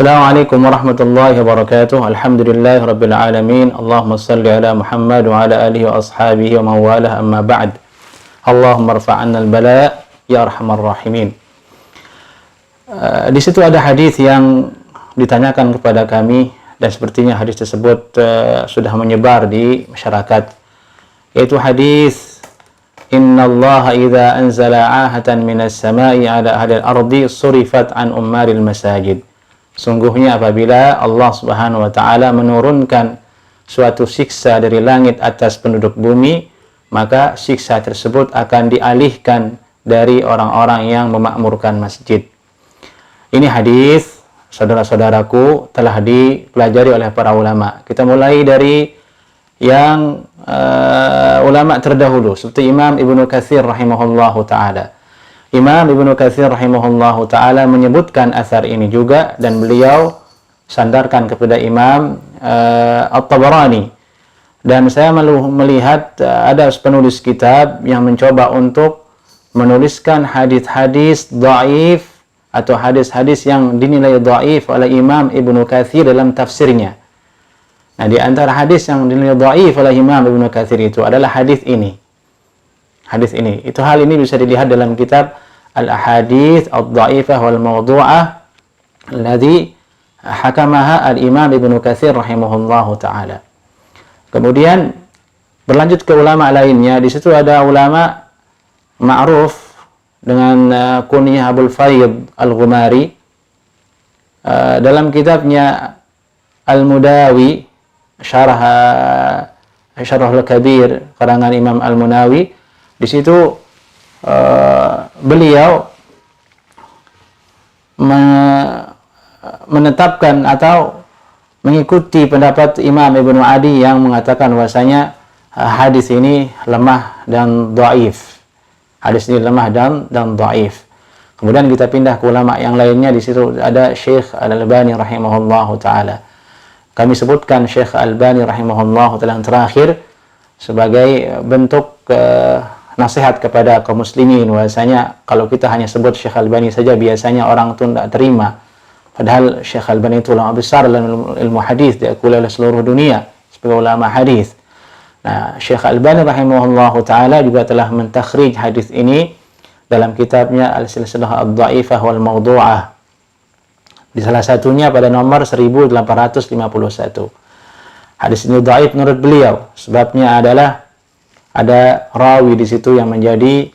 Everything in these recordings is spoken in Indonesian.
Assalamualaikum warahmatullahi wabarakatuh. Alhamdulillahi rabbil alamin. Allahumma salli ala Muhammad wa ala alihi wa ashabihi wa mawalah, amma ba'd. Allahumma rfa'anna al-bala ya arhamar rahimin. Di situ ada hadis yang ditanyakan kepada kami, dan sepertinya hadis tersebut sudah menyebar di masyarakat, yaitu hadis innallaha idza anzala 'ahatan minas sama'i 'ala ahli al-ardi surifat an ummaril masajid. Sungguhnya apabila Allah Subhanahu wa taala menurunkan suatu siksa dari langit atas penduduk bumi, maka siksa tersebut akan dialihkan dari orang-orang yang memakmurkan masjid. Ini hadis, saudara-saudaraku, telah dipelajari oleh para ulama. Kita mulai dari yang ulama terdahulu, seperti Imam Ibnu Katsir rahimahullahu taala. Imam Ibnu Katsir rahimahullahu taala menyebutkan asar ini juga, dan beliau sandarkan kepada Imam At-Tabarani. Dan saya melihat ada penulis kitab yang mencoba untuk menuliskan hadis-hadis dhaif atau hadis-hadis yang dinilai dhaif oleh Imam Ibnu Katsir dalam tafsirnya. Nah, di antara hadis yang dinilai dhaif oleh Imam Ibnu Katsir itu adalah hadis ini. Hadis ini. Itu hal ini bisa dilihat dalam kitab Al-Ahadits Ad-Dha'ifah wal Mawdu'ah alladhi hakamaha Al-Imam Ibnu Katsir rahimahullahu taala. Kemudian berlanjut ke ulama lainnya. Di situ ada ulama ma'ruf dengan kunyah Abul Fayd Al-Ghumari. Dalam kitabnya Al-Mudawi, Syarah Al-Kabir karangan Imam Al-Munawi, di situ beliau menetapkan atau mengikuti pendapat Imam Ibnu Adi yang mengatakan bahwasanya hadis ini lemah dan dhaif. Hadis ini lemah dan dhaif. Kemudian kita pindah ke ulama yang lainnya. Di situ ada Syekh Al-Albani rahimahullahu taala. Kami sebutkan Syekh Al-Albani rahimahullahu taala yang terakhir sebagai bentuk nasihat kepada kaum muslimin, bahwasanya kalau kita hanya sebut Syekh Al-Albani saja biasanya orang itu tidak terima. Padahal Syekh Al-Albani itu ulama besar dalam ilmu hadis, diakui oleh seluruh dunia sebagai ulama hadis. Nah, Syekh Al-Albani rahimahullahu taala juga telah mentakhrij hadis ini dalam kitabnya Al-Silsilah Ad-Dha'ifah wal Mawdu'ah. Di salah satunya pada nomor 1851. Hadis ini dhaif menurut beliau. Sebabnya adalah ada rawi di situ yang menjadi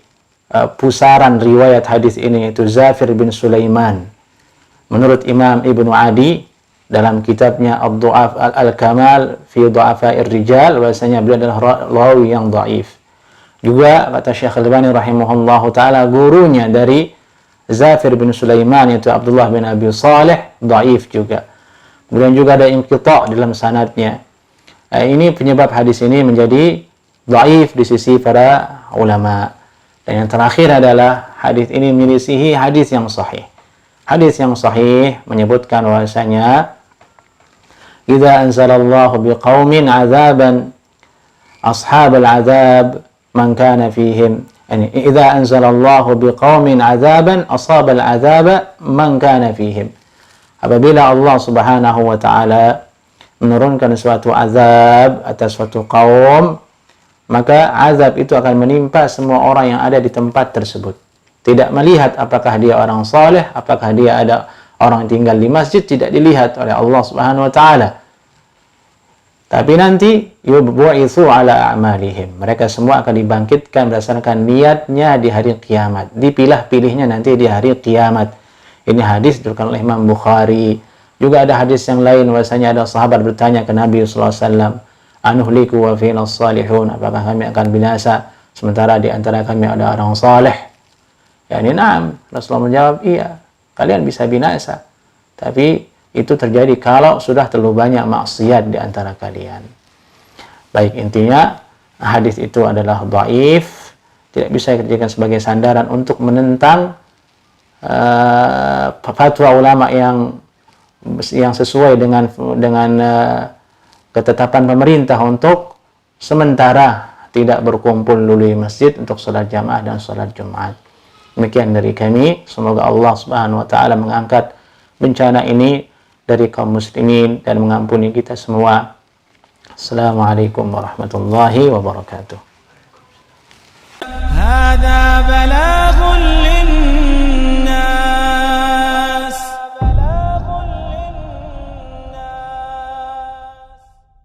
pusaran riwayat hadis ini, yaitu Zafir bin Sulaiman. Menurut Imam Ibnu Adi dalam kitabnya Al-Kamal fi Du'afa'ir Rijal, bahwasanya beliau adalah rawi yang dhaif. Juga kata Syekh Al-Albani rahimahullahu taala, gurunya dari Zafir bin Sulaiman yaitu Abdullah bin Abi Saleh dhaif juga. Kemudian juga ada inqita' dalam sanadnya. Ini penyebab hadis ini menjadi dhaif di sisi para ulama. Dan yang terakhir adalah hadis ini menyelisihi hadis yang sahih. Hadis yang sahih menyebutkan bahwasanya idza anzalallahu biqaumin 'adzaban ashabal 'adzab man kana fihim. Yani idza anzalallahu biqaumin 'adzaban ashabal 'adzaba man kana fihim. Apabila Allah Subhanahu wa taala menurunkan suatu azab atas suatu kaum, maka azab itu akan menimpa semua orang yang ada di tempat tersebut. Tidak melihat apakah dia orang saleh, apakah dia ada orang tinggal di masjid, tidak dilihat oleh Allah Subhanahu wa taala. Tapi nanti yub'itsu ala a'malihim. Mereka semua akan dibangkitkan berdasarkan niatnya di hari kiamat. Dipilah-pilihnya nanti di hari kiamat. Ini hadis diriwayatkan oleh Imam Bukhari. Juga ada hadis yang lain bahwasanya ada sahabat bertanya ke Nabi sallallahu alaihi wasallam, anuhliku wa fina salihun, apakah kami akan binasa sementara di antara kami ada orang saleh? Ya, ini na'am. Rasulullah menjawab, iya, kalian bisa binasa. Tapi itu terjadi kalau sudah terlalu banyak maksiat di antara kalian. Baik, intinya hadis itu adalah dhaif, tidak bisa dijadikan sebagai sandaran untuk menentang fatwa ulama yang sesuai dengan ketetapan pemerintah untuk sementara tidak berkumpul dulu di masjid untuk sholat jamaah dan sholat Jumat. Demikian dari kami. Semoga Allah Subhanahu wa taala mengangkat bencana ini dari kaum muslimin dan mengampuni kita semua. Assalamualaikum warahmatullahi wabarakatuh.